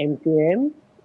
MQM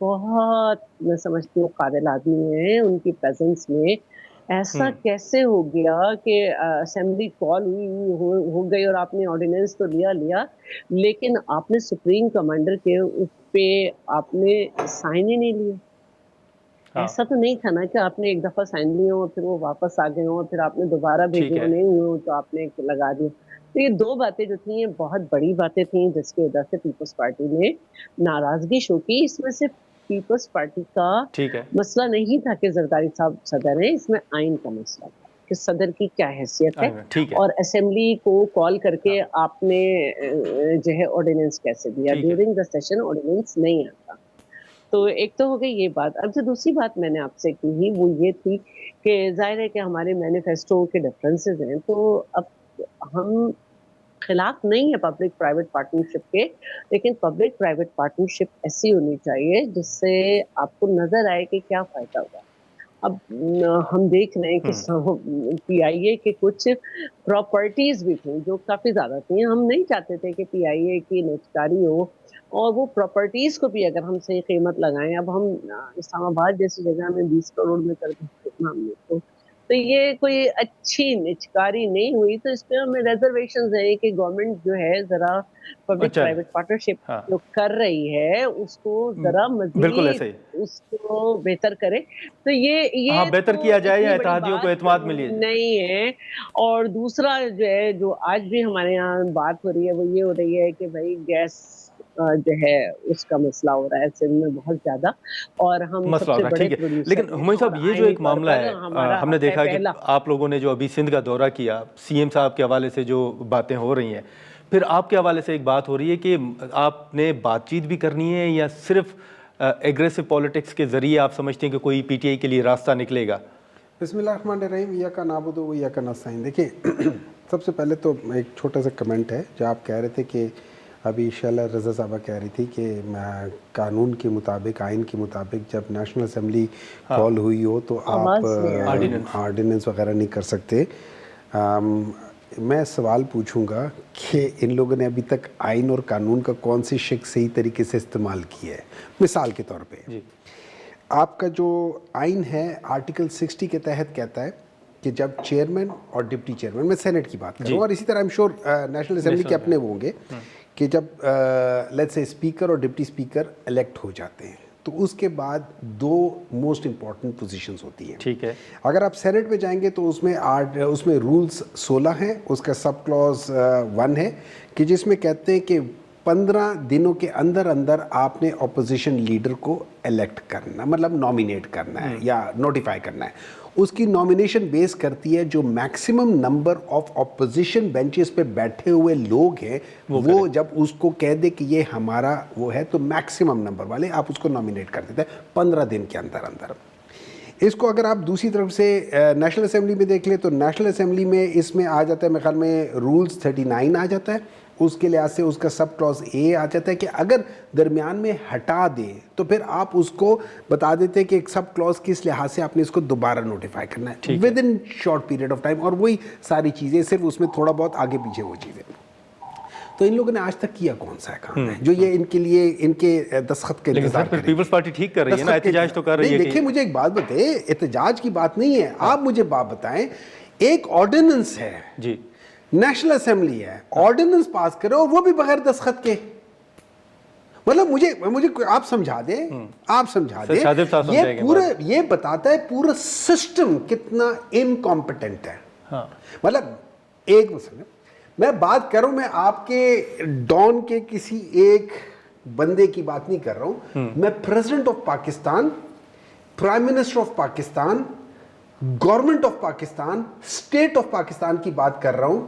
بہت میں سمجھتی ہوں قابل آدمی ہیں. ان کی پریزنس میں ایسا کیسے ہو گیا کہ اسمبلی کال ہو گئی اور آپ نے آرڈیننس تو لیا لیکن آپ نے سپریم کمانڈر کے اس پہ آپ نے سائن ہی نہیں لیے. ایسا تو نہیں تھا نا کہ آپ نے ایک دفعہ سائن لیے اور پھر وہ واپس آ گئے ہوں اور پھر آپ نے دوبارہ بھیجے ہو نہیں ہوئے تو آپ نے لگا دیا. تو یہ دو باتیں جو تھیں یہ بہت بڑی باتیں تھیں جس کی وجہ سے پیپلز پارٹی نے ناراضگی شو کی. اس میں سے پیپلز پارٹی کا مسئلہ نہیں تھا کہ زرداری صاحب صدر ہیں, اس میں آئین کا مسئلہ تھا کہ صدر کی کیا حیثیت ہے اور اسمبلی کو کال کر کے آپ نے جو ہے آرڈیننس کیسے دیا. ڈیورنگ دا سیشن آرڈیننس نہیں آتا. تو ایک تو ہو گئی یہ بات. اب جو دوسری بات میں نے آپ سے کی وہ یہ تھی کہ ظاہر ہے کہ ہمارے مینیفیسٹو کے ڈفرینسز ہیں, تو اب ہم خلاف نہیں ہے پبلک پرائیویٹ پارٹنرشپ کے, لیکن پبلک پرائیویٹ پارٹنرشپ ایسی ہونی چاہیے جس سے آپ کو نظر آئے کہ کیا فائدہ ہوگا. اب ہم دیکھ رہے ہیں کہ پی آئی اے کے کچھ پراپرٹیز بھی تھیں جو کافی زیادہ تھیں. ہم نہیں چاہتے تھے کہ پی آئی اے کی نجکاری ہو اور وہ پراپرٹیز کو بھی اگر ہم صحیح قیمت لگائیں. اب ہم اسلام آباد جیسی جگہ میں 20 کروڑ میں کر دیں ہم نے تو یہ کوئی اچھی نجکاری نہیں ہوئی. تو اس پہ ہمیں ریزرویشنز ہیں کہ گورنمنٹ جو ہے ذرا پبلک پرائیویٹ پارٹنرشپ جو کر رہی ہے اس کو ذرا مزید اس کو بہتر کرے. تو یہ بہتر کیا جائے یا اتحادیوں کو اعتماد ملے نہیں ہے. اور دوسرا جو ہے جو آج بھی ہمارے یہاں بات ہو رہی ہے وہ یہ ہو رہی ہے کہ بھائی گیس جو ہے اس کا مسئلہ ہو رہا ہے سندھ میں بہت زیادہ اور ہم سب سے بڑے پروڈیوسر. لیکن ہمایوں صاحب یہ جو ایک معاملہ ہے ہم نے دیکھا کہ آپ لوگوں نے جو ابھی سندھ کا دورہ کیا, سی ایم صاحب کے حوالے سے جو باتیں ہو رہی ہیں, پھر آپ کے حوالے سے ایک بات ہو رہی ہے کہ آپ نے بات چیت بھی کرنی ہے یا صرف ایگریسو پولیٹکس کے ذریعے آپ سمجھتے ہیں کہ کوئی پی ٹی آئی کے لیے راستہ نکلے گا؟ بسم اللہ الرحمن الرحیم. ایاک نعبد و ایاک نستعین. دیکھیں سب سے پہلے تو ایک چھوٹا سا کمنٹ ہے جو آپ کہہ رہے تھے کہ ابھی شیلا رضا صاحبہ کہہ رہی تھی کہ قانون کے مطابق آئین کے مطابق جب نیشنل اسمبلی کال ہوئی ہو تو آپ آرڈیننس وغیرہ نہیں کر سکتے. میں سوال پوچھوں گا کہ ان لوگوں نے ابھی تک آئین اور قانون کا کون سی شق صحیح طریقے سے استعمال کی ہے؟ مثال کے طور پہ آپ کا جو آئین ہے آرٹیکل 60 کے تحت کہتا ہے کہ جب چیئرمین اور ڈپٹی چیئرمین, میں سینٹ کی بات کروں اور اسی طرح ایم شور نیشنل اسمبلی کے اپنے وہ ہوں گے کہ جب لیٹس سے اسپیکر اور ڈپٹی اسپیکر الیکٹ ہو جاتے ہیں تو اس کے بعد دو موسٹ امپورٹنٹ پوزیشنز ہوتی ہیں. ٹھیک ہے. اگر آپ سینٹ میں جائیں گے تو اس میں رولز 16 ہیں. اس کا سب کلوز 1 ہے کہ جس میں کہتے ہیں کہ 15 دنوں کے اندر آپ نے اپوزیشن لیڈر کو الیکٹ کرنا, مطلب نامینیٹ کرنا ہے یا نوٹیفائی کرنا ہے. اس کی نامینیشن بیس کرتی ہے جو maximum number of opposition benches پہ بیٹھے ہوئے لوگ ہیں وہ جب اس کو کہہ دے کہ یہ ہمارا وہ ہے تو میکسیمم نمبر والے آپ اس کو نامینیٹ کر دیتے ہیں 15 دن کے اندر. اس کو اگر آپ دوسری طرف سے نیشنل اسمبلی میں دیکھ لیں تو نیشنل اسمبلی میں اس میں آ جاتا ہے میرے خیال میں رولز 39 آ جاتا ہے. اس کے لحاظ سے اس کا سب کلوز اے آ جاتا ہے کہ اگر درمیان میں ہٹا دیں تو پھر آپ اس کو بتا دیتے ہیں کہ ایک سب کلوز کس لحاظ سے آپ نے اس کو دوبارہ نوٹیفائی کرنا ہے with in short period of time. اور وہی ساری چیزیں, صرف اس میں تھوڑا بہت آگے پیچھے وہ چیزیں. تو ان لوگوں نے آج تک کیا کون سا کام ہے جو یہ ان کے لیے ان کے دستخط کے انتظار کریں؟ پیپلز پارٹی ٹھیک کر رہی ہے نا, احتجاج تو کر رہی ہے. دیکھیں مجھے ایک بات بتائیں, احتجاج کی بات نہیں ہے, آپ مجھے بات بتائیں. ایک آرڈیننس ہے جی, نیشنل اسمبلی ہے, آرڈیننس پاس کرے اور وہ بھی بغیر دستخط کے. مطلب مجھے آپ سمجھا دیں یہ بتاتا ہے پورا سسٹم کتنا انکمپیٹنٹ ہے. مطلب ایک مسئلہ میں بات کر رہا ہوں, میں آپ کے ڈان کے کسی ایک بندے کی بات نہیں کر رہا ہوں, میں president of Pakistan, prime minister of Pakistan, government of Pakistan, state of Pakistan کی بات کر رہا ہوں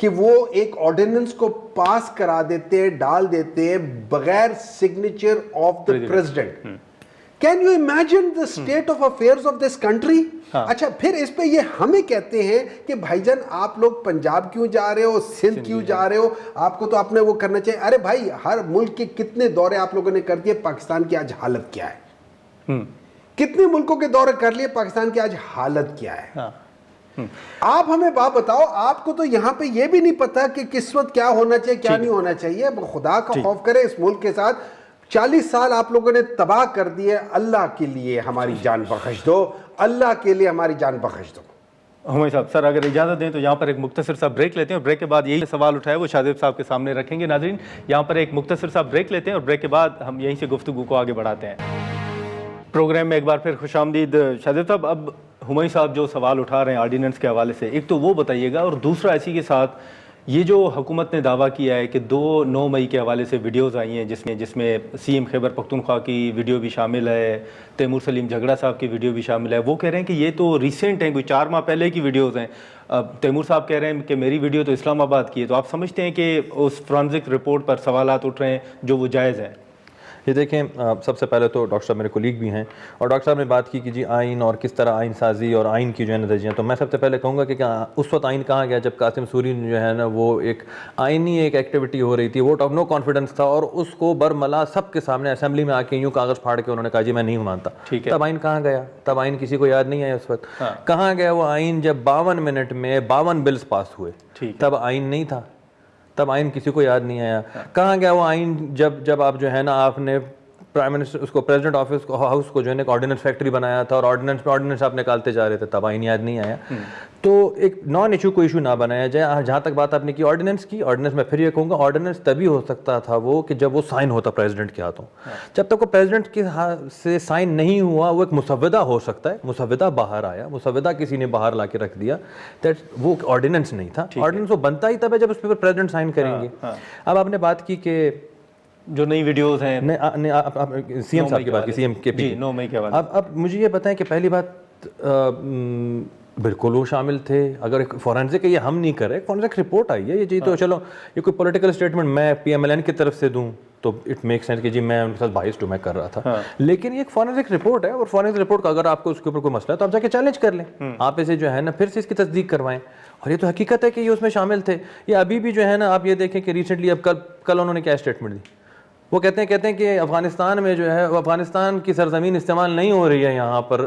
کہ وہ ایک آرڈیننس کو پاس کرا دیتے, ڈال دیتے بغیر signature of the president. Can you imagine the state of affairs of this country? اچھا پھر اس پہ یہ ہمیں کہتے ہیں کہ بھائی جان آپ لوگ پنجاب کیوں جا رہے ہو, سندھ کیوں جا رہے ہو, آپ کو تو اپنے وہ کرنا چاہیے. ارے بھائی ہر ملک کے کتنے دورے آپ لوگوں نے کر دیے, پاکستان کی آج حالت کیا ہے؟ کتنے ملکوں کے دورے کر لیے, پاکستان کی آج حالت کیا ہے؟ آپ ہمیں بات بتاؤ, آپ کو تو یہاں پہ یہ بھی نہیں پتا کہ کس وقت کیا ہونا چاہیے کیا نہیں ہونا چاہیے. خدا کا خوف کرے اس ملک کے ساتھ 40 سال آپ لوگوں نے تباہ کر دیے. اللہ کے لیے ہماری جان بخش دو, اللہ کے لیے ہماری جان بخش دو. ہمیں صاحب سر اگر اجازت دیں تو یہاں پر ایک مختصر سا بریک لیتے ہیں, اور بریک کے بعد یہی سوال اٹھایا وہ شاہ زیب صاحب کے سامنے رکھیں گے. ناظرین یہاں پر ایک مختصر سا بریک لیتے ہیں, اور بریک کے بعد ہم یہیں سے گفتگو کو آگے بڑھاتے ہیں. پروگرام میں ایک بار پھر خوش آمدید. شاہ زیب صاحب, اب ہمیں صاحب جو سوال اٹھا رہے ہیں آرڈیننس کے حوالے سے, ایک تو وہ بتائیے گا, اور دوسرا اسی کے ساتھ یہ جو حکومت نے دعویٰ کیا ہے کہ 9 مئی کے حوالے سے ویڈیوز آئی ہیں جس میں سی ایم خیبر پختونخوا کی ویڈیو بھی شامل ہے, تیمور سلیم جھگڑا صاحب کی ویڈیو بھی شامل ہے. وہ کہہ رہے ہیں کہ یہ تو ریسنٹ ہیں, کوئی 4 ماہ پہلے کی ویڈیوز ہیں. تیمور صاحب کہہ رہے ہیں کہ میری ویڈیو تو اسلام آباد کی ہے. تو آپ سمجھتے ہیں کہ اس فرانزک رپورٹ پر سوالات اٹھ رہے ہیں جو وہ جائز ہیں؟ یہ دیکھیں, سب سے پہلے تو ڈاکٹر صاحب میرے کولیگ بھی ہیں, اور ڈاکٹر صاحب نے بات کی کہ جی آئین اور کس طرح آئین سازی اور آئین کی جو ہے نتیجیاں. تو میں سب سے پہلے کہوں گا کہ اس وقت آئین کہاں گیا جب قاسم سوری جو ہے نا وہ ایک آئینی ایک ایکٹیویٹی ہو رہی تھی, ووٹ آف نو کانفیڈنس تھا, اور اس کو برملا سب کے سامنے اسمبلی میں آ کے یوں کاغذ پھاڑ کے انہوں نے کہا جی میں نہیں مانتا. تب آئین کہاں گیا؟ تب آئین کسی کو یاد نہیں آیا اس وقت. کہاں گیا وہ آئین جب 52 منٹ میں 52 بلز پاس ہوئے؟ تب آئین نہیں تھا, تب آئین کسی کو یاد نہیں آیا. کہاں گیا وہ آئین جب آپ جو ہے نا آپ نے پرائم منسٹر اس کو پریزیڈنٹ آفس کو ہاؤس کو جو ہے نا آرڈیننس فیکٹری بنایا تھا, اور آرڈیننس آپ نکالتے جا رہے تھے, تب آئین یاد نہیں آیا. تو ایک نان ایشو کو ایشو نہ بنایا جائے. جہاں تک بات آپ نے کی آرڈیننس کی, آرڈیننس میں پھر یہ کہوں گا آرڈیننس تبھی ہو سکتا تھا وہ کہ جب وہ سائن ہوتا پریزیڈنٹ کے ہاتھوں. جب تک وہ پریزیڈنٹ کے سے سائن نہیں ہوا وہ ایک مسودہ ہو سکتا ہے. مسودہ باہر آیا, مسودہ کسی نے باہر لا کے رکھ دیا, وہ آرڈیننس نہیں تھا. آرڈیننس وہ بنتا ہی تب ہے جب اس پہ پریزیڈنٹ سائن کریں گے. اب آپ نے بات کی کہ جو نئی ویڈیوز ہیں, سی ایم صاحب کی بات کی, سی ایم کے پی 9 مئی کے حوالے. اب مجھے یہ بتائیں کہ پہلی بات بالکل وہ شامل تھے. اگر فورینسک یہ ہم نہیں کر رہے, فورینسک رپورٹ آئی ہے, یہ چیز تو چلو یہ کوئی پولیٹیکل اسٹیٹمنٹ میں پی ایم ایل این کی طرف سے دوں تو اٹ میک سینس کہ جی میں ان کے ساتھ بائسڈ ہوں, میں کر رہا تھا. لیکن یہ ایک فورینسک رپورٹ ہے, اور فورینسک رپورٹ کا اگر آپ کو اس کے اوپر کوئی مسئلہ ہے تو آپ جا کے چیلنج کر لیں, آپ اسے جو ہے نا پھر سے اس کی تصدیق کروائیں. اور یہ تو حقیقت ہے کہ یہ اس میں شامل تھے. یہ ابھی بھی جو ہے نا آپ یہ دیکھیں کہ ریسنٹلی اب کل انہوں نے کیا اسٹیٹمنٹ دی. وہ کہتے ہیں کہ افغانستان میں جو ہے افغانستان کی سرزمین استعمال نہیں ہو رہی ہے یہاں پر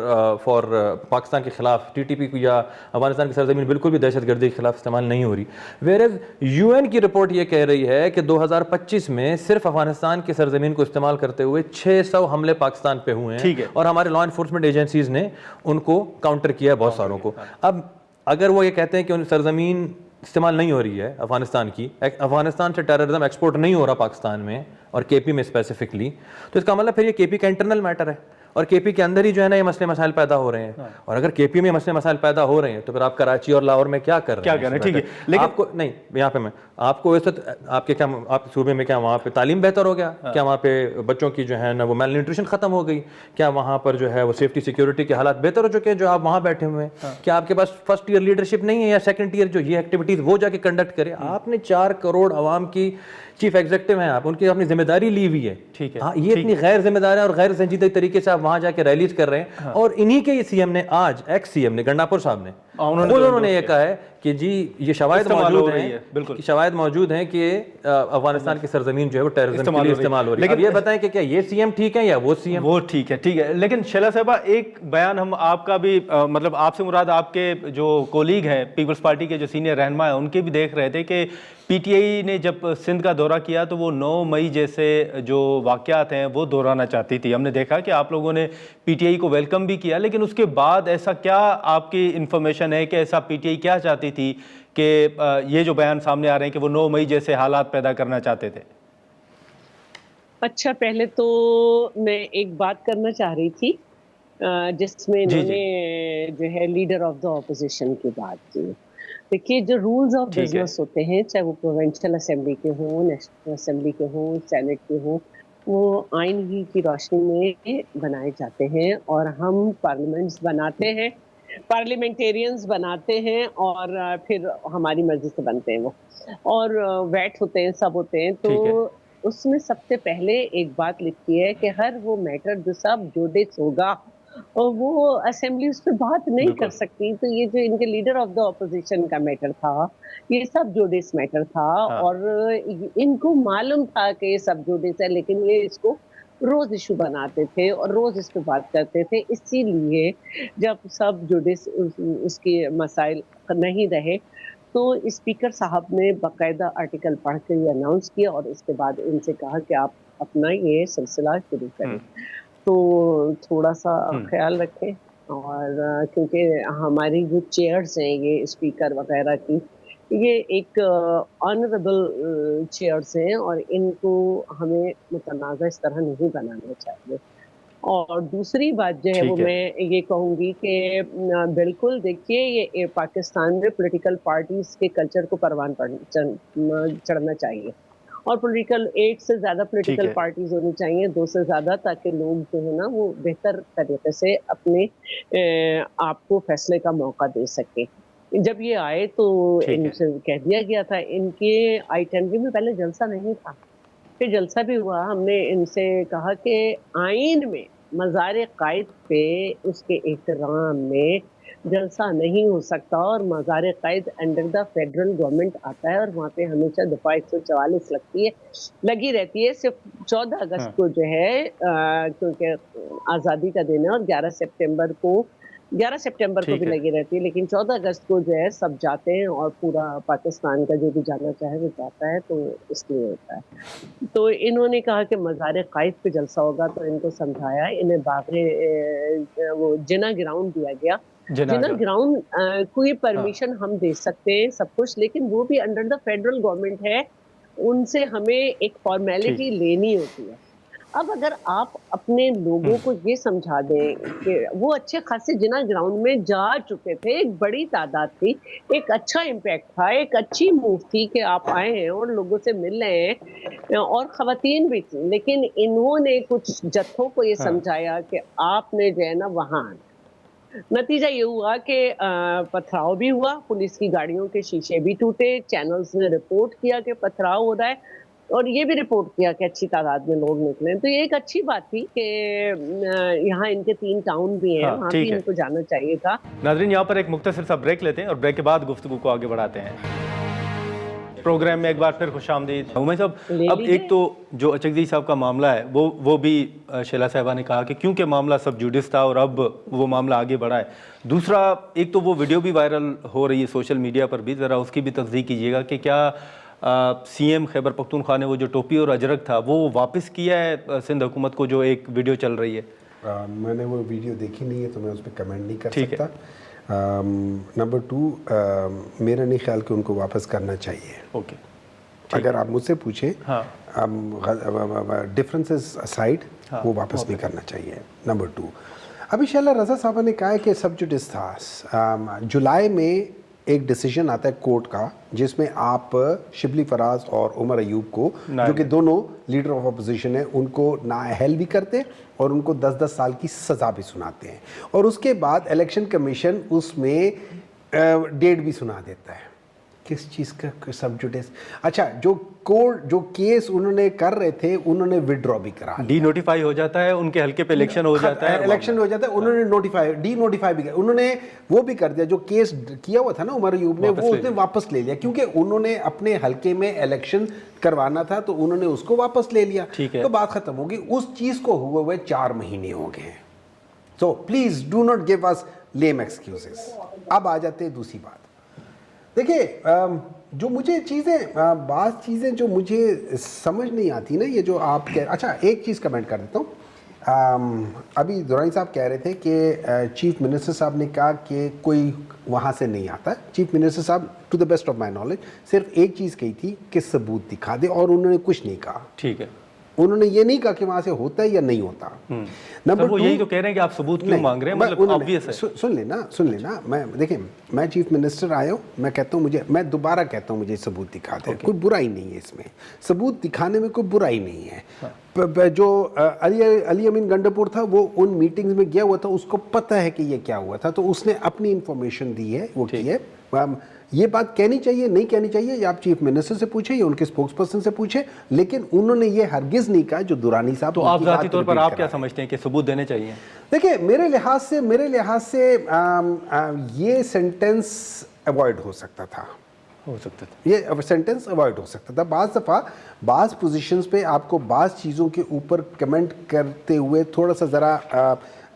فار پاکستان کے خلاف. ٹی ٹی پی کو یا افغانستان کی سرزمین بالکل بھی دہشت گردی کے خلاف استعمال نہیں ہو رہی. ویئرز یو این کی رپورٹ یہ کہہ رہی ہے کہ 2025 میں صرف افغانستان کی سرزمین کو استعمال کرتے ہوئے 600 حملے پاکستان پہ ہوئے ہیں, اور ہمارے لا انفورسمنٹ ایجنسیز نے ان کو کاؤنٹر کیا ہے بہت ساروں کو. اب اگر وہ یہ کہتے ہیں کہ ان سرزمین استعمال نہیں ہو رہی ہے افغانستان کی, افغانستان سے ٹیررزم ایکسپورٹ نہیں ہو رہا پاکستان میں اور کے پی میں اسپیسیفکلی, تو اس کا مطلب پھر یہ کے پی کا انٹرنل میٹر ہے, اور کے پی کے اندر ہی جو ہے نا یہ مسئلے مسائل پیدا ہو رہے ہیں. اور اگر کے پی میں مسئلے مسائل پیدا ہو رہے ہیں تو پھر آپ کراچی اور لاہور میں کیا کر رہے ہیں؟ ٹھیک ہے, لیکن آپ کو نہیں, یہاں پہ میں آپ کو اس وقت آپ کے کیا آپ صوبے میں کیا وہاں پہ تعلیم بہتر ہو گیا, کیا وہاں پہ بچوں کی جو ہے نا وہ میل نیوٹریشن ختم ہو گئی, کیا وہاں پر جو ہے وہ سیفٹی سیکورٹی کے حالات بہتر ہو چکے ہیں جو آپ وہاں بیٹھے ہوئے ہیں, کیا آپ کے پاس فرسٹ ایئر لیڈرشپ نہیں ہے یا سیکنڈ ایئر جو یہ ایکٹیویٹیز وہ جا کے کنڈکٹ کرے؟ آپ نے 4 کروڑ عوام کی چیف ایگزیکٹو ہیں آپ, ان کی اپنی ذمہ داری لی ہوئی ہے. ٹھیک ہے, یہ اتنی غیر ذمہ دار ہے اور غیر سنجیدہ طریقے سے آپ وہاں جا کے ریلیز کر رہے ہیں. اور انہی کے سی ایم نے آج ایکس سی ایم نے گنڈاپور صاحب نے انہوں نے یہ کہا ہے کہ جی یہ شواہد موجود ہیں, شواہد موجود ہیں کہ افغانستان کی سرزمین جو ہے وہ ٹیررزم کے لیے استعمال ہو رہی ہے. لیکن یہ بتائیں کہ کیا یہ سی ایم ٹھیک ہے یا وہ سی ایم؟ وہ ٹھیک ہے. لیکن شیلا صاحبہ ایک بیان ہم آپ کا بھی مطلب آپ سے مراد آپ کے جو کولیگ ہیں پیپلز پارٹی کے جو سینئر رہنما ہیں ان کے بھی دیکھ رہے تھے کہ پی ٹی آئی نے جب سندھ کا دورہ کیا تو وہ 9 مئی جیسے جو واقعات ہیں وہ دہرانا چاہتی تھی. ہم نے دیکھا کہ آپ لوگوں نے پی ٹی آئی کو ویلکم بھی کیا, لیکن اس کے بعد ایسا کیا آپ کی انفارمیشن ہے کہ ایسا پی ٹی آئی کیا چاہتی تھی کہ یہ جو بیان سامنے آ رہے ہیں کہ وہ 9 مئی جیسے حالات پیدا کرنا چاہتے تھے؟ اچھا, پہلے تو میں ایک بات کرنا چاہ رہی تھی جس میں انہوں نے جو ہے لیڈر آف دا اپوزیشن کی بات کی. دیکھیے جو رولز آف بزنس ہوتے ہیں, چاہے وہ پروونشل اسمبلی کے ہوں, نیشنل اسمبلی کے ہوں, سینٹ کے ہوں, وہ آئین ہی کی روشنی میں بنائے جاتے ہیں. اور ہم پارلیمنٹس بناتے ہیں, پارلیمنٹیرینز بناتے ہیں, اور پھر ہماری مرضی سے بنتے ہیں وہ, اور ویٹ ہوتے ہیں, سب ہوتے ہیں. تو اس میں سب سے پہلے ایک بات لکھی ہے کہ ہر وہ میٹر جو سب جوڈس ہوگا اور وہ اسمبلی اس پہ بات نہیں کر سکتی. تو یہ جو ان کے لیڈر آف دا اپوزیشن کا میٹر تھا یہ سب جوڈس میٹر تھا, اور ان کو معلوم تھا کہ یہ سب جوڈس ہے, لیکن یہ اس کو روز ایشو بناتے تھے اور روز اس پہ بات کرتے تھے. اسی لیے جب سب جوڈس اس کی مسائل نہیں رہے تو اسپیکر صاحب نے باقاعدہ آرٹیکل پڑھ کے یہ اناؤنس کیا اور اس کے بعد ان سے کہا کہ آپ اپنا یہ سلسلہ شروع کریں. تو تھوڑا سا خیال رکھیں، اور کیونکہ ہماری جو چیئرز ہیں یہ اسپیکر وغیرہ کی، یہ ایک آنریبل چیئرز ہیں اور ان کو ہمیں متنازع اس طرح نہیں بنانا چاہیے. اور دوسری بات جو ہے وہ میں یہ کہوں گی کہ بالکل دیکھیے یہ پاکستان میں پولیٹیکل پارٹیز کے کلچر کو پروان چڑھنا چاہیے، اور پولیٹیکل ایک سے زیادہ پولیٹیکل پارٹیز ہونی چاہیے، 2 سے زیادہ، تاکہ لوگ جو ہے نا وہ بہتر طریقے سے اپنے آپ کو فیصلے کا موقع دے سکیں. جب یہ آئے تو ان سے کہہ دیا گیا تھا، ان کے آئیٹنری میں پہلے جلسہ نہیں تھا، پھر جلسہ بھی ہوا. ہم نے ان سے کہا کہ آئین میں مزار قائد پہ اس کے احترام میں جلسہ نہیں ہو سکتا، اور مزار قائد انڈر دا فیڈرل گورنمنٹ آتا ہے، اور وہاں پہ ہمیشہ دفعہ 144 لگی رہتی ہے. صرف 14 اگست کو جو ہے کیونکہ آزادی کا دن ہے، اور 11 سپٹمبر کو بھی لگی رہتی ہے، لیکن 14 اگست کو جو ہے سب جاتے ہیں اور پورا پاکستان کا جو بھی جانا چاہے وہ جاتا ہے، تو اس لیے ہوتا ہے. تو انہوں نے کہا کہ مزار قائد پہ جلسہ ہوگا، تو ان کو سمجھایا، انہیں وہ جنا گراؤنڈ دیا گیا. جنا گراؤنڈ کوئی پرمیشن ہم دے سکتے ہیں سب کچھ، لیکن وہ بھی انڈر دا فیڈرل گورنمنٹ ہے، ان سے ہمیں ایک فارمیلٹی لینی ہوتی ہے. اب اگر آپ اپنے لوگوں کو یہ سمجھا دیں کہ وہ اچھے خاصے جنا گراؤنڈ میں جا چکے تھے، ایک بڑی تعداد تھی، ایک اچھا امپیکٹ تھا، ایک اچھی موو تھی کہ آپ آئے ہیں اور لوگوں سے مل رہے ہیں، اور خواتین بھی تھیں، لیکن انہوں نے کچھ جتھوں کو یہ سمجھایا کہ آپ نے جو ہے نا وہاں آنا. نتیجہ یہ ہوا کہ پتھراؤ بھی ہوا، پولیس کی گاڑیوں کے شیشے بھی ٹوٹے، چینلز نے رپورٹ کیا کہ پتھراؤ ہو رہا ہے، اور یہ بھی رپورٹ کیا کہ اچھی تعداد میں لوگ نکلے. تو یہ ایک اچھی بات تھی کہ یہاں ان کے 3 ٹاؤن بھی ہیں، وہاں بھی ان کو جانا چاہیے تھا. ناظرین یہاں پر ایک مختصر سا بریک لیتے ہیں اور بریک کے بعد گفتگو کو آگے بڑھاتے ہیں. پروگرام میں ایک بار پھر خوش آمدید. عمر صاحب، اب ایک تو جو اچکزئی صاحب کا معاملہ ہے وہ بھی شیلا صاحبہ نے کہا کہ کیونکہ معاملہ سب جوڈس تھا اور اب وہ معاملہ آگے بڑھا ہے. دوسرا ایک تو وہ ویڈیو بھی وائرل ہو رہی ہے سوشل میڈیا پر بھی، ذرا اس کی بھی تصدیق کیجیے گا کہ کیا سی ایم خیبر پختونخوا نے وہ جو ٹوپی اور اجرک تھا وہ واپس کیا ہے سندھ حکومت کو، جو ایک ویڈیو چل رہی ہے؟ میں نے وہ ویڈیو دیکھی نہیں ہے تو میں اس پہ کمنٹ نہیں کر سکتا. نمبر 2، میرا نہیں خیال کہ ان کو واپس کرنا چاہیے. اوکے، اگر آپ مجھ سے پوچھیں ڈفرینسز اسائڈ، وہ واپس نہیں کرنا چاہیے. نمبر 2، ابھی شیلا رضا صاحبہ نے کہا ہے کہ سب جوڈس تھا. جولائی میں ایک ڈیسیجن آتا ہے کورٹ کا جس میں آپ شبلی فراز اور عمر ایوب کو، جو کہ دونوں لیڈر آف اپوزیشن ہیں، ان کو نااہل بھی کرتے اور ان کو 10 سال کی سزا بھی سناتے ہیں. اور اس کے بعد الیکشن کمیشن اس میں ڈیٹ بھی سنا دیتا ہے. کس چیز کا سب جوڈس؟ اچھا، جو کیس انہوں نے کر رہے تھے انہوں نے وڈرا بھی کرا، ڈی نوٹیفائی ہو جاتا ہے، ان کے حلقے پہ الیکشن ہو جاتا ہے، انہوں نے ڈی نوٹیفائی بھی کیا، انہوں نے وہ بھی کر دیا. جو کیس کیا ہوا تھا نا عمر ایوب نے، وہ اس نے واپس لے لیا، کیونکہ انہوں نے اپنے حلقے میں الیکشن کروانا تھا تو انہوں نے اس کو واپس لے لیا. تو بات ختم ہوگی. اس چیز کو ہوئے 4 مہینے ہو گئے ہیں. So please do not give us lame excuses. اب آ جاتے ہیں دوسری بات. دیکھیں، جو مجھے بعض چیزیں جو مجھے سمجھ نہیں آتی نا، یہ جو آپ اچھا ایک چیز کمنٹ کر دیتا ہوں. ابھی درانی صاحب کہہ رہے تھے کہ چیف منسٹر صاحب نے کہا کہ کوئی وہاں سے نہیں آتا. چیف منسٹر صاحب to the best of my knowledge صرف ایک چیز کہی تھی کہ ثبوت دکھا دے، اور انہوں نے کچھ نہیں کہا. ٹھیک ہے، انہوں نے یہ نہیں کہا کہ وہاں سے ہوتا ہے یا نہیں ہوتا. نمبر 2، یہی تو کہہ رہے ہیں کہ آپ ثبوت کیوں مانگ رہے ہیں، مطلب obvious ہے. سن لینا. دیکھیں، میں چیف منسٹر آیا ہوں، میں کہتا ہوں میں دوبارہ کہتا ہوں مجھے ثبوت دکھا دیں. کوئی برائی نہیں ہے اس میں، ثبوت دکھانے میں کوئی برائی نہیں ہے. جو علی امین گنڈاپور تھا وہ ان میٹنگز میں گیا ہوا تھا، اس کو پتہ ہے کہ یہ کیا ہوا تھا، تو اس نے اپنی انفارمیشن دی ہے، وہ کی ہے. یہ بات کہنی چاہیے نہیں کہنی چاہیے، یا آپ چیف منسٹر سے پوچھیں یا ان کے اسپوکس پرسن سے پوچھیں، لیکن انہوں نے یہ ہرگز نہیں کہا جو دورانی صاحب. تو آپ ذاتی طور پر آپ کیا سمجھتے ہیں کہ ثبوت دینے چاہیے؟ دیکھیں، میرے لحاظ سے یہ سینٹنس اوائڈ ہو سکتا تھا. یہ سینٹنس اوائڈ ہو سکتا تھا. بعض دفعہ بعض پوزیشنز پہ آپ کو بعض چیزوں کے اوپر کمنٹ کرتے ہوئے تھوڑا سا ذرا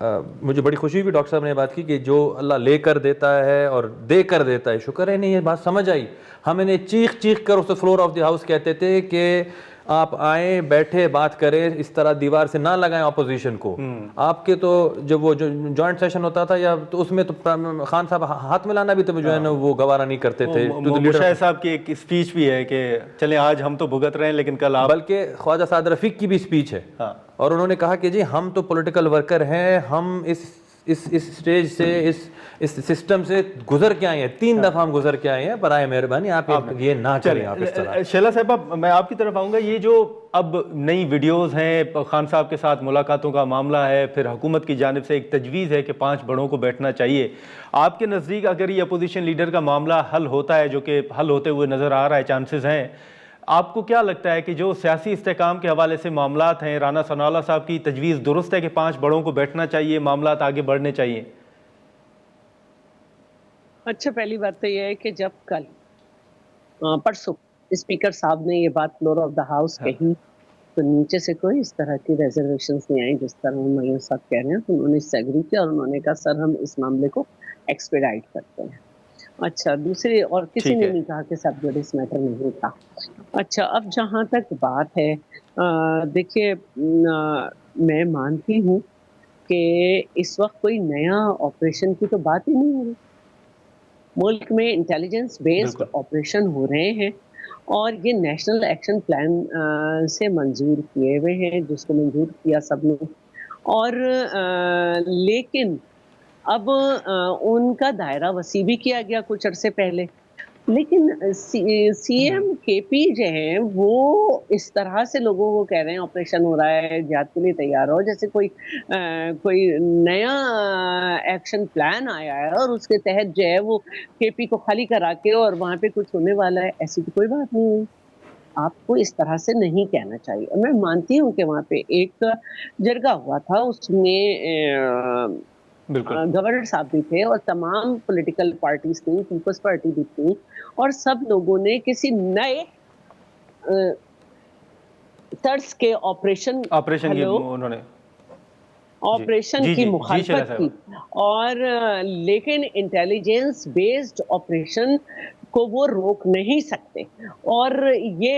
مجھے بڑی خوشی ہوئی ڈاکٹر صاحب نے بات کی کہ جو اللہ لے کر دیتا ہے اور دے کر دیتا ہے شکر ہے. نہیں یہ بات سمجھ آئی. ہم انہیں چیخ چیخ کر اس فلور آف دی ہاؤس کہتے تھے کہ آپ آئیں بیٹھے بات کریں, اس طرح دیوار سے نہ لگائیں اپوزیشن کو. آپ کے تو جب وہ جوائنٹ سیشن ہوتا تھا یا تو اس میں تو خان صاحب ہاتھ ملانا بھی تو جو ہے نا وہ گوارا نہیں کرتے تھے. مشاہد صاحب کی ایک اسپیچ بھی ہے کہ چلیں آج ہم تو بھگت رہے ہیں لیکن کل آپ, بلکہ خواجہ سعد رفیق کی بھی اسپیچ ہے اور انہوں نے کہا کہ جی ہم تو پولیٹیکل ورکر ہیں, ہم اس اسٹیج سے اس سسٹم سے گزر کے آئے ہیں, 3 دفعہ ہم گزر کے آئے ہیں, برائے مہربانی آپ یہ نہ کریں. آپ اس طرح شیلا صاحبہ میں آپ کی طرف آؤں گا. یہ جو اب نئی ویڈیوز ہیں, خان صاحب کے ساتھ ملاقاتوں کا معاملہ ہے, پھر حکومت کی جانب سے ایک تجویز ہے کہ 5 بڑوں کو بیٹھنا چاہیے, آپ کے نزدیک اگر یہ اپوزیشن لیڈر کا معاملہ حل ہوتا ہے, جو کہ حل ہوتے ہوئے نظر آ رہا ہے, چانسز ہیں, آپ کو کیا لگتا ہے کہ جو سیاسی استحکام کے حوالے سے معاملات ہیں, رانا ثناءاللہ صاحب کی تجویز درست ہے کہ 5 بڑوں کو بیٹھنا چاہیے, معاملات آگے بڑھنے چاہیے؟ اچھا, پہلی بات تو یہ ہے کہ جب کل پرسوں اسپیکر صاحب نے یہ بات فلور آف دا ہاؤس کہی تو نیچے سے کوئی اس طرح کی ریزرویشنز نہیں آئی جس طرح میاں صاحب کہہ رہے ہیں. تو انہوں نے اس سے ایگری کیا اور انہوں نے کہا سر ہم اس معاملے کو ایکسپیڈائٹ کرتے ہیں. اچھا, دوسری اور کسی نے نہیں کہا کہ سب جوڈس میٹر نہیں تھا. اچھا, اب جہاں تک بات ہے, دیکھیے میں مانتی ہوں کہ اس وقت کوئی نیا آپریشن کی تو بات ہی نہیں ہو رہی. ملک میں انٹیلیجنس بیسڈ آپریشن ہو رہے ہیں اور یہ نیشنل ایکشن پلان سے منظور کیے ہوئے ہیں, جس کو منظور کیا سب نے. اور لیکن اب ان کا دائرہ وسیع بھی کیا گیا کچھ عرصے پہلے, لیکن سی ایم کے پی جو ہیں وہ اس طرح سے لوگوں کو کہہ رہے ہیں آپریشن ہو رہا ہے, جہاد کے لیے تیار ہو, جیسے کوئی نیا ایکشن پلان آیا ہے اور اس کے تحت جو ہے وہ کے پی کو خالی کرا کے اور وہاں پہ کچھ ہونے والا ہے. ایسی تو کوئی بات نہیں ہے. آپ کو اس طرح سے نہیں کہنا چاہیے. میں مانتی ہوں کہ وہاں پہ ایک جرگہ ہوا تھا, اس میں گورنر صاحب بھی تھے اور تمام پولیٹیکل پارٹیز تھیں, پیپلز پارٹی بھی تھی, اور سب لوگوں نے کسی نئے طرز کے آپریشن کی مخالفت کی. اور لیکن انٹیلیجنس بیسڈ آپریشن کو وہ روک نہیں سکتے, اور یہ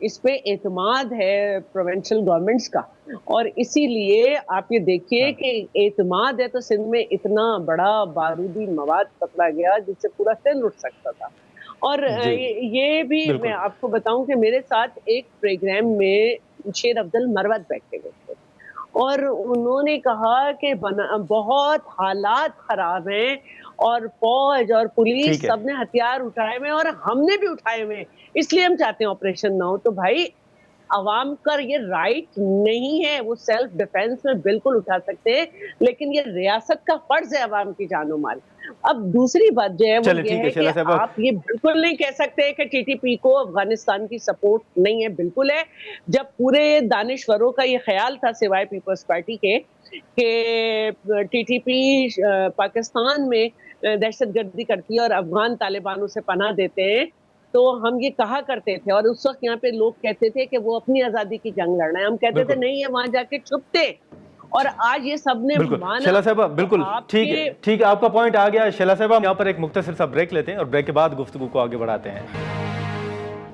اس پہ اعتماد ہے پروونشل گورنمنٹس کا. اور اسی لیے آپ یہ دیکھیے کہ اعتماد ہے تو سندھ میں اتنا بڑا بارودی مواد پکڑا گیا جس سے پورا سندھ اٹھ سکتا تھا. اور یہ بھی میں آپ کو بتاؤں کہ میرے ساتھ ایک پروگرام میں شیر افضل مروت بیٹھے ہوئے تھے اور انہوں نے کہا کہ بہت حالات خراب ہیں اور فوج اور پولیس سب نے ہتھیار اٹھائے ہوئے اور ہم نے بھی اٹھائے ہوئے, اس لیے ہم چاہتے ہیں آپریشن نہ ہو. تو بھائی عوام کا یہ رائٹ نہیں ہے, وہ سیلف ڈیفینس میں بالکل اٹھا سکتے ہیں, لیکن یہ ریاست کا فرض ہے عوام کی جان و مال. اب دوسری بات جو ہے وہ یہ ہے کہ آپ یہ بالکل نہیں کہہ سکتے کہ ٹی ٹی پی کو افغانستان کی سپورٹ نہیں ہے. بالکل ہے. جب پورے دانشوروں کا یہ خیال تھا سوائے پیپلز پارٹی کے کہ ٹی ٹی پی پاکستان میں دہشت گردی کرتی ہے اور افغان طالبانوں سے پناہ دیتے ہیں, تو ہم یہ کہا کرتے تھے اور اس وقت یہاں پہ لوگ کہتے تھے کہ وہ اپنی آزادی کی جنگ لڑ رہے ہیں. ہم کہتے تھے نہیں ہے, وہاں جا کے چھپتے. اور آج یہ سب نے مانا. شیلا صاحبہ بالکل ٹھیک ہے, آپ کا پوائنٹ آ گیا. شیلا صاحبہ یہاں پر ایک مختصر سا بریک لیتے ہیں اور بریک کے بعد گفتگو کو آگے بڑھاتے ہیں.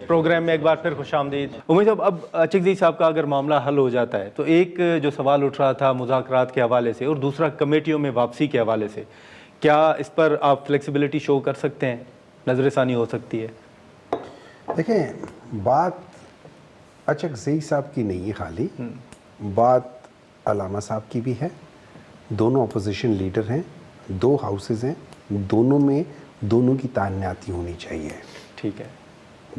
پروگرام میں ایک بار پھر خوش آمدید. امید صاحب, اب چکزئی صاحب کا اگر معاملہ حل ہو جاتا ہے تو ایک جو سوال اٹھ رہا تھا مذاکرات کے حوالے سے اور دوسرا کمیٹیوں میں واپسی کے حوالے سے, کیا اس پر آپ فلیکسیبلٹی شو کر سکتے ہیں, نظر ثانی ہو سکتی ہے؟ دیکھیں, بات چکزئی صاحب کی نہیں ہے خالی, بات علامہ صاحب کی بھی ہے. دونوں اپوزیشن لیڈر ہیں, 2 ہاؤسز ہیں, دونوں میں دونوں کی تعیناتی ہونی چاہیے. ٹھیک ہے.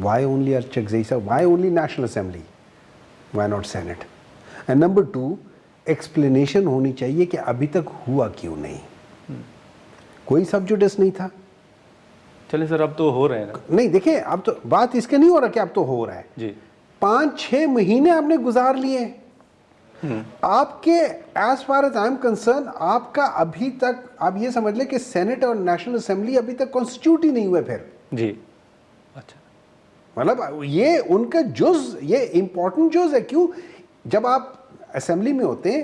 Why only چکزئی صاحب, why only national assembly, why not senate? And number 2, explanation ہونی چاہیے کہ ابھی تک ہوا کیوں نہیں. کوئی سب جوڈس نہیں تھا. چلے سر, اب تو ہو رہے ہیں نا. نہیں دیکھیں, اب تو بات اس کے نہیں ہو رہا کہ اب تو ہو رہا ہے. جی 5-6 مہینے آپ نے گزار لیے. آپ کے as far as I am concern, آپ کا ابھی تک آپ یہ سمجھ لیں کہ سینٹ اور نیشنل اسمبلی ابھی تک کانسٹیٹیوٹ ہی نہیں ہوئے. پھر جی اچھا, مطلب یہ ان کا جز, یہ امپورٹنٹ جز ہے. کیوں؟ جب آپ اسمبلی میں ہوتے ہیں